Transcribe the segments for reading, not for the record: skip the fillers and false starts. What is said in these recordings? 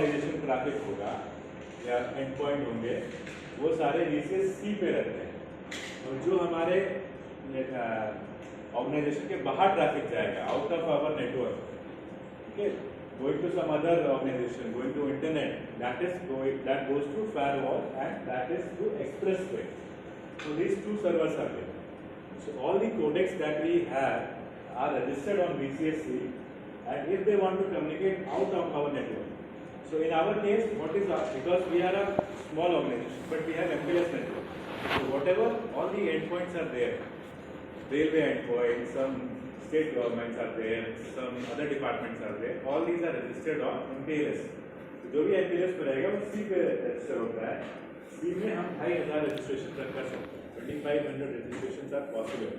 Organisation traffic होगा या and point होंगे वो सारे VCS C पे रहते हैं, और जो हमारे ऑर्गेनाइजेशन के बाहर ट्रैफिक जाएगा out of our network, okay, going to some other organization, going to internet, that goes through firewall and that is through expressway. So these two servers are there. So all the codecs that we have are registered on VCSC, and if they want to communicate out of our network, so in our case, what is our, because we are a small organization, but we have MPLS network. So whatever all the endpoints are there, railway endpoints, some state governments are there, some other departments are there, all these are registered on MPLS. तो जो भी MPLS पे रहेगा वो C पे register होता है। C में हम 2500 रजिस्ट्रेशन तक कर सकते हैं, 2500 registrations are possible,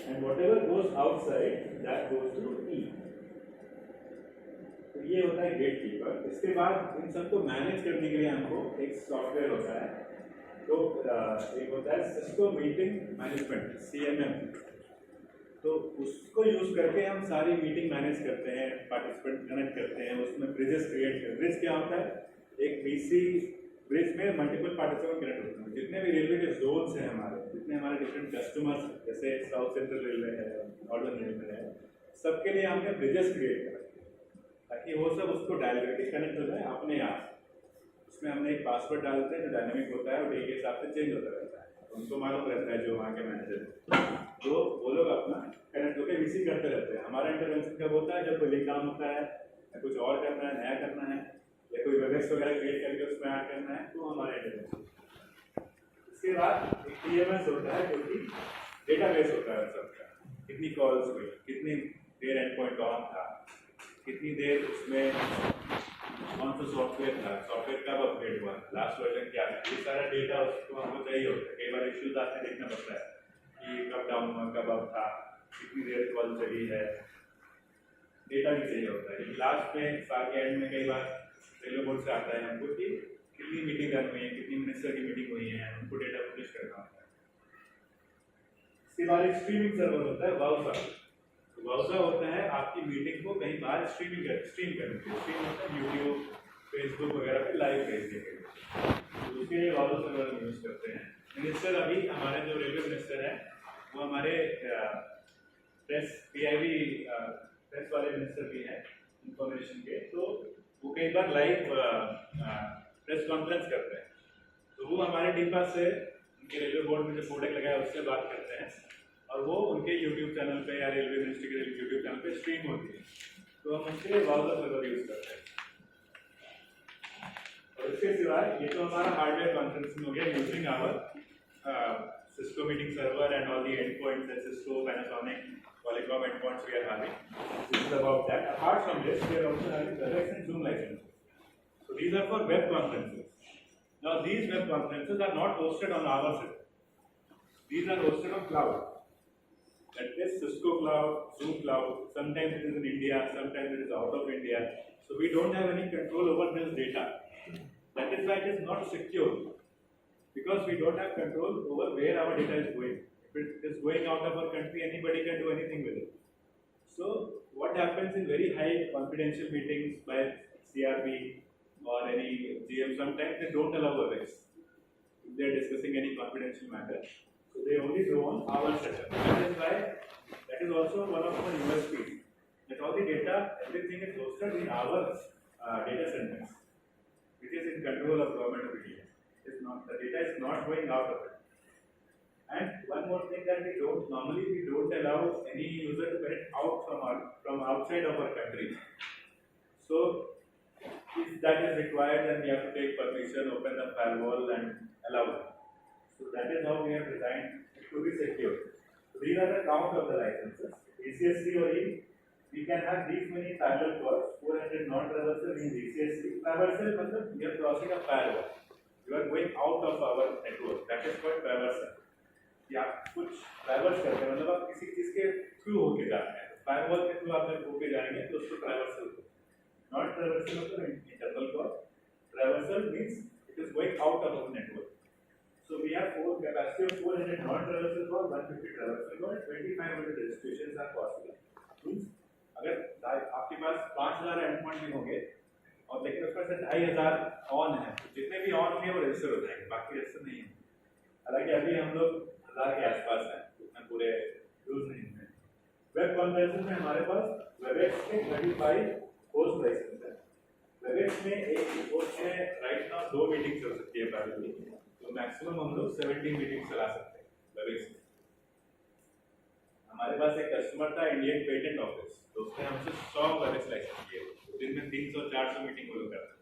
and whatever goes outside that goes through E. तो ये होता है गेट कीपर। इसके बाद इन सबको मैनेज करने के लिए हमको एक सॉफ्टवेयर होता है, तो एक होता है सिस्को मीटिंग मैनेजमेंट CMM। तो उसको यूज करके हम सारी मीटिंग मैनेज करते हैं, पार्टिसिपेंट कनेक्ट करते हैं, उसमें ब्रिजेस क्रिएट करते हैं। ब्रिज क्या होता है? एक VC ब्रिज में मल्टीपल पार्टिसिपेंट कनेक्ट होते हैं। जितने भी रेलवे के जोन्स हैं हमारे, जितने हमारे डिफरेंट कस्टमर्स, जैसे साउथ सेंट्रल रेलवे है, नॉर्दर्न रेलवे है, सबके लिए हमने ब्रिजेस क्रिएट करा ताकि वो सब उसको डायरेक्टली कनेक्ट हो जाए अपने आप। उसमें हमने एक पासवर्ड डालते हैं जो डायनेमिक होता है और डे के हिसाब से चेंज होता रहता है, उनको मालूम रहता है जो वहाँ के मैनेजर, तो वो लोग अपना कनेक्ट होकर VC करते रहते हैं। हमारा इंटरवेंशन कब होता है? जब कोई काम होता है या कुछ और करना है, नया करना है, या कोई वेबएक्स वगैरह क्रिएट करके उसमें ऐड करना है, तो हमारा इंटरवेंशन। इसके बाद एक TMS होता है जो कि डेटाबेस होता है सबका, कितनी कॉल्स हुई, कितनी देर एंड पॉइंट ऑन था, कितनी देर उसमें कौन सा सॉफ्टवेयर था, सॉफ्टवेयर कब अपडेट हुआ, लास्ट वर्जन क्या था, ये सारा डेटा उसको हमको चाहिए होता है। कई बार इश्यूज आते हैं, देखना पड़ता है कि कब डाउन हुआ, कब अप था, कितनी देर कॉल चली है, डेटा भी चाहिए होता है। लास्ट में साल के एंड में कई बार रेलवे बोर्ड से आता है हमको कि कितनी मीटिंग रन हुई है, कितनी मिनिस्टर की मीटिंग हुई है, उनको डेटा पब्लिश करना होता है। इसके बाद एक स्ट्रीमिंग सर्वर होता है, वाउसा। तो वाउसा होता है आपकी मीटिंग को कहीं बाहर स्ट्रीम करने के लिए। स्ट्रीम होता है यूट्यूब, फेसबुक वगैरह पे लाइव भेजने के लिए, तो उसके लिए वाउसा सर्वर हम यूज करते हैं। मिनिस्टर अभी हमारे जो रेलवे मिनिस्टर है वो हमारे प्रेस PIB प्रेस वाले मिनिस्टर भी हैं इंफॉर्मेशन के, तो वो कई बार लाइव प्रेस कॉन्फ्रेंस करते हैं, तो वो हमारे डिपा से उनके रेलवे बोर्ड में जो कोडेक लगाया उससे बात करते हैं, और वो उनके यूट्यूब चैनल पे या रेलवे मिनिस्ट्री के यूट्यूब चैनल पे स्ट्रीम होती है, तो हम उसके लिए वाउसा सर्वर यूज करते हैं। और इसके सिवाय ये तो हमारा हार्डवेयर कॉन्फ्रेंसिंग हो गया using our Cisco meeting server and all the endpoints that Cisco, Panasonic, Qualcomm endpoints we are having. This is about that. Apart from this, we are also having WebEx and Zoom licenses. So these are for web conferences. Now these web conferences are not hosted on our system. These are hosted on cloud. That is Cisco cloud, Zoom cloud. Sometimes it is in India, sometimes it is out of India. So we don't have any control over this data. That is why it is not secure. Because we don't have control over where our data is going. If it is going out of our country, anybody can do anything with it. So what happens in very high confidential meetings by CRP or any GM, sometimes they don't allow WebEx if they are discussing any confidential matter. So they only do on our setup. That is why, that is also one of our USPs. That all the data, everything is hosted in our data centers, which is in control of Government of India. The data is not going out of it. And one more thing that we don't allow any user to connect out from outside of our country. So if that is required, then we have to take permission, open the firewall and allow it. So that is how we have designed it to be secure. So these are the count of the licenses. VCSC or E, we can have these many parallel calls, 400 non-traversal in VCSC. Traversal means we are crossing a firewall. You are going out of our network. That is called traversal. या कुछ traverse करते हैं, मतलब आप किसी चीज के through होके जाते हैं, फायरवॉल के थ्रू आप जब होके जाएंगे तो उसको ट्रैवर्सल बोलते हैं। नॉट ट्रैवर्सल मतलब internal call, traversal means it is going out of our network. So we have four capacity of 400 non traversal call, 150 traversal call, 2500 registrations are possible. Means अगर आपके पास 5000 एंडपॉइंट भी होंगे और लेकिन उसमें से 2500 ऑन है, जितने भी ऑन होंगे वो रजिस्टर हो जाएंगे, बाकी रजिस्टर नहीं है। हालांकि अभी हम लोग 1000 के आसपास हैं, उतना पूरे यूज नहीं है। वेब कॉन्फ्रेंसिंग में हमारे पास वेबएक्स के 35 होस्ट लाइसेंस है। वेबएक्स में एक होस्ट में राइट नाउ 2 मीटिंग चल सकती है पैरेलली, तो मैक्सिमम हम लोग 17 मीटिंग चला सकते हैं वेबएक्स में। हमारे पास एक कस्टमर था इंडियन पेटेंट ऑफिस, तो उसने हमसे 100 वेबएक्स लाइसेंस किए, तो दिन में 300-400 मीटिंग वो लोग करते हैं,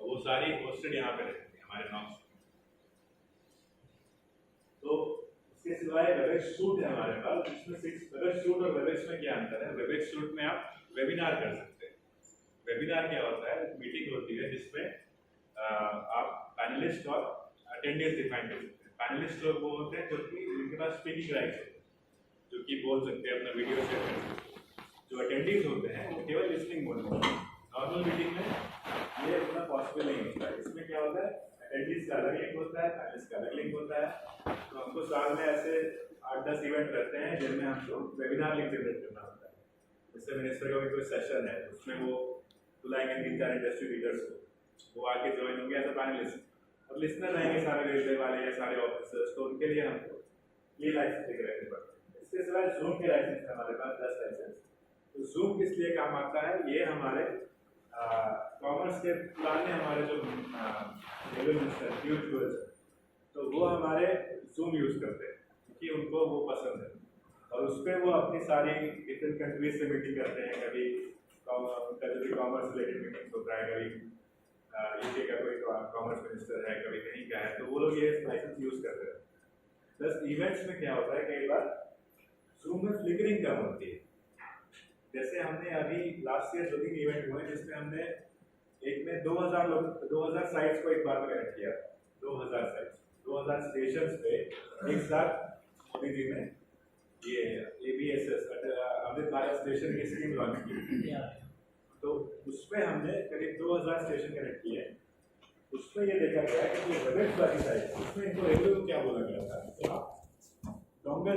और वो सारी होस्टेड यहाँ पे रहती है हमारे नॉक्स। तो इसके सिवाय वेबएक्स सूट है हमारे पास, जिसमें 6 वेबएक्स सूट और वेबएक्स में क्या अंतर है? वेबएक्स सूट में आप वेबिनार कर सकते हैं। वेबिनार क्या होता है? मीटिंग होती है जिसमें आप पैनलिस्ट और अटेंडेंस डिफाइन कर सकते हैं। पैनलिस्ट लोग वो होते हैं जो कि जिनके पास स्पीकिंग राइट्स होते हैं, जो कि बोल सकते हैं, अपना वीडियो शेयर कर सकते हैं। जो अटेंडीज होते हैं वो केवल लिसनिंग मोड में होते हैं। नॉर्मल मीटिंग में ये उतना पॉसिबल नहीं होता है। इसमें क्या होता है, अटेंडीज का अलग लिंक होता है, पैनलिस्ट का अलग लिंक होता है। तो हमको साल में ऐसे 8-10 इवेंट रहते हैं जिनमें हमको वेबिनार लिंक जनरेट करना होता है। जैसे मिनिस्टर का कोई सेशन है, उसमें वो बुलाएंगे 3-4 इंडस्ट्री लीडर्स को, वो आके ज्वाइन होंगे एज अ पैनलिस्ट, और लिसनर रहेंगे सारे रेलवे वाले या सारे ऑफिसर्स, तो उनके लिए हमको ये लाइसेंस लेकर रखने पड़ते हैं। इसके सिवाय जूम के लाइसेंस है हमारे पास 10 लाइसेंस। तो जूम किस लिए काम आता है? ये हमारे कॉमर्स के पुराने हमारे जो रेलवे मिनिस्टर पीयूष गोयल, तो वो हमारे जूम यूज़ करते हैं क्योंकि उनको वो पसंद है, और उस पर वो अपनी सारी डिफरेंट कंट्रीज से मीटिंग करते हैं। कभी कॉमर्स रिलेटेड मीटिंग्स होता है, कभी यूके का कोई कॉमर्स मिनिस्टर है, कभी कहीं का है, तो वो लोग ये लाइसेंस यूज़ करते हैं। प्लस इवेंट्स में क्या होता है, कई बार जूम में फ्लिकरिंग कम होती है। जैसे हमने अभी लास्ट ईयर 2-3 इवेंट हुए जिसमें हमने एक में 2000 साइट्स को एक बार में कनेक्ट किया। 2000 साइट्स, 2000 स्टेशन पे एक साथ मोदी जी ने ये ABSS अमृत भारत स्टेशन की स्कीम लॉन्च की, तो उसमें हमने करीब 2000 स्टेशन कनेक्ट किए। उसमें ये देखा गया कि जो वेबएक्स वाली साइट, उसमें इनको रेगुलर क्या बोला गया था, डोंगर